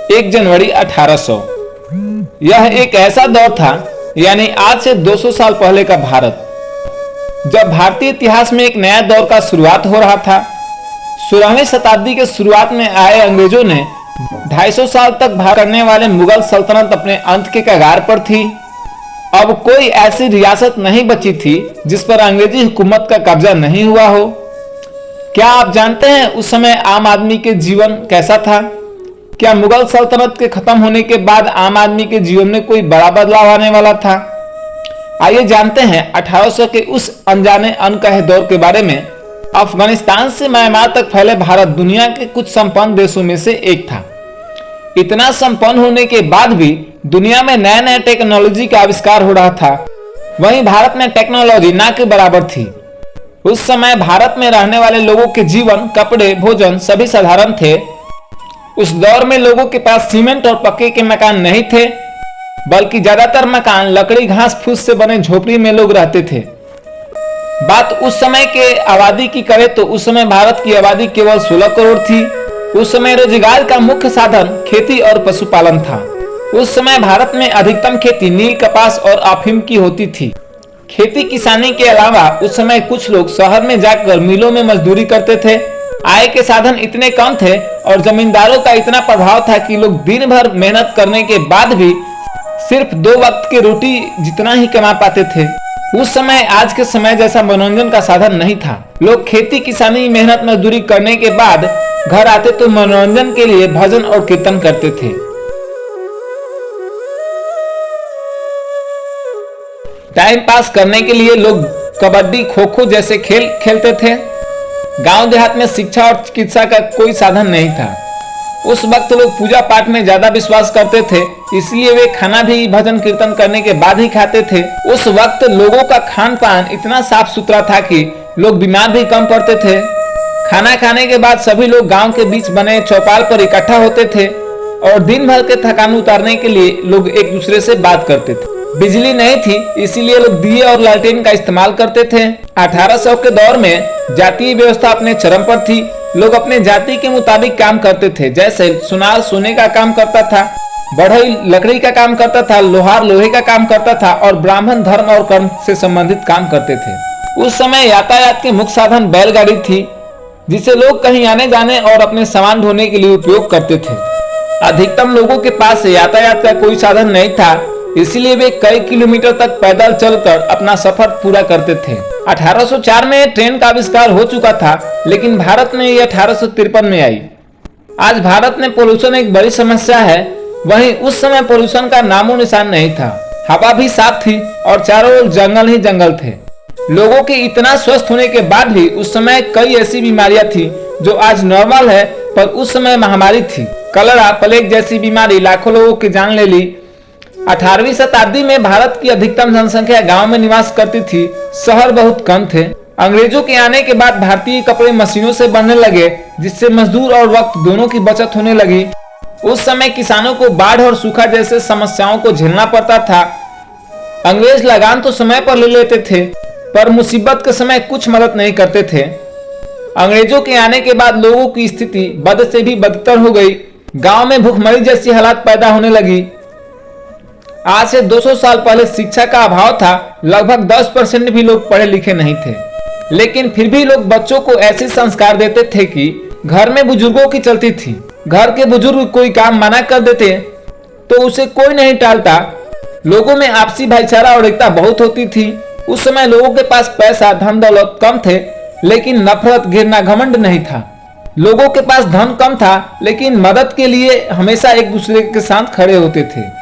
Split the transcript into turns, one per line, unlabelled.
1 जनवरी 1800। यह एक ऐसा दौर था, यानी आज से 200 साल पहले का भारत, जब भारतीय इतिहास में एक नया दौर का शुरुआत हो रहा था। 16वीं शताब्दी के शुरुआत में आए अंग्रेजों ने 250 साल तक भारत करने वाले मुगल सल्तनत अपने अंत के कगार पर थी। अब कोई ऐसी रियासत नहीं बची थी जिस पर अंग्रेजी हुकूमत का कब्जा नहीं हुआ हो। क्या आप जानते हैं उस समय आम आदमी के जीवन कैसा था? क्या मुगल सल्तनत के खत्म होने के बाद आम आदमी के जीवन में कोई बड़ा बदलाव आने वाला था? आइए जानते हैं 1800 के उस अनजाने अनकहे दौर के बारे में। अफगानिस्तान से म्यांमार तक फैले भारत दुनिया के कुछ संपन्न देशों में से एक था। इतना संपन्न होने के बाद भी दुनिया में नए नए टेक्नोलॉजी का आविष्कार हो रहा था। वहीं भारत में टेक्नोलॉजी ना के बराबर थी। उस समय भारत में रहने वाले लोगों के जीवन, कपड़े, भोजन सभी साधारण थे। उस दौर में लोगों के पास सीमेंट और पक्के के मकान नहीं थे, बल्कि ज्यादातर मकान लकड़ी, घास फूस से बने झोपड़ी में लोग रहते थे। बात उस समय के आबादी की करें तो उस समय भारत की आबादी केवल 16 करोड़ थी। उस समय रोजगार का मुख्य साधन खेती और पशुपालन था। उस समय भारत में अधिकतम खेती नील, कपास और अफीम की होती थी। खेती किसानी के अलावा उस समय कुछ लोग शहर में जाकर मिलों में मजदूरी करते थे। आय के साधन इतने कम थे और जमींदारों का इतना प्रभाव था कि लोग दिन भर मेहनत करने के बाद भी सिर्फ 2 वक्त की रोटी जितना ही कमा पाते थे। उस समय आज के समय जैसा मनोरंजन का साधन नहीं था। लोग खेती किसानी मेहनत मजदूरी करने के बाद घर आते तो मनोरंजन के लिए भजन और कीर्तन करते थे। टाइम पास करने के लिए लोग कबड्डी, खो खो जैसे खेल खेलते थे। गांव देहात में शिक्षा और चिकित्सा का कोई साधन नहीं था। उस वक्त लोग पूजा पाठ में ज्यादा विश्वास करते थे, इसलिए वे खाना भी भजन कीर्तन करने के बाद ही खाते थे। उस वक्त लोगों का खान पान इतना साफ सुथरा था कि लोग बीमार भी कम पड़ते थे। खाना खाने के बाद सभी लोग गांव के बीच बने चौपाल पर इकट्ठा होते थे और दिन भर के थकान उतारने के लिए लोग एक दूसरे से बात करते थे। बिजली नहीं थी, इसीलिए लोग दिए और लालटेन का इस्तेमाल करते थे। 1800 के दौर में जातीय व्यवस्था अपने चरम पर थी। लोग अपने जाति के मुताबिक काम करते थे। जैसे सुनार सोने का काम करता था, बढ़ई लकड़ी का काम करता था, लोहार लोहे का काम करता था और ब्राह्मण धर्म और कर्म से संबंधित काम करते थे। उस समय यातायात के मुख्य साधन बैलगाड़ी थी, जिसे लोग कहीं आने जाने और अपने सामान ढोने के लिए उपयोग करते थे। अधिकतम लोगों के पास यातायात का कोई साधन नहीं था, इसलिए वे कई किलोमीटर तक पैदल चलकर अपना सफर पूरा करते थे। 1804 में ट्रेन का आविष्कार हो चुका था, लेकिन भारत में ये 1853 में आई। आज भारत में पोल्यूशन एक बड़ी समस्या है, वहीं उस समय पोल्यूशन का नामो निशान नहीं था। हवा भी साफ थी और चारों ओर जंगल ही जंगल थे। लोगों के इतना स्वस्थ होने के बाद भी उस समय कई ऐसी बीमारियां थी जो आज नॉर्मल है, पर उस समय महामारी थी। कलरा, प्लेग जैसी बीमारी लाखों लोगों की जान ले ली। 18वीं शताब्दी में भारत की अधिकतम जनसंख्या गांव में निवास करती थी, शहर बहुत कम थे। अंग्रेजों के आने के बाद भारतीय कपड़े मशीनों से बनने लगे, जिससे मजदूर और वक्त दोनों की बचत होने लगी। उस समय किसानों को बाढ़ और सूखा जैसे समस्याओं को झेलना पड़ता था। अंग्रेज लगान तो समय पर ले लेते थे, पर मुसीबत के समय कुछ मदद नहीं करते थे। अंग्रेजों के आने के बाद लोगों की स्थिति बद से भी बदतर हो गई। गांव में भूखमरी जैसी हालात पैदा होने लगी। आज से 200 साल पहले शिक्षा का अभाव था, लगभग 10% भी लोग पढ़े लिखे नहीं थे। लेकिन फिर भी लोग बच्चों को ऐसे संस्कार देते थे कि घर में बुजुर्गों की चलती थी। घर के बुजुर्ग कोई काम मना कर देते तो उसे कोई नहीं टालता। लोगों में आपसी भाईचारा और एकता बहुत होती थी। उस समय लोगों के पास पैसा, धन दौलत कम थे, लेकिन नफरत, घृणा, घमंड नहीं था। लोगों के पास धन कम था, लेकिन मदद के लिए हमेशा एक दूसरे के साथ खड़े होते थे।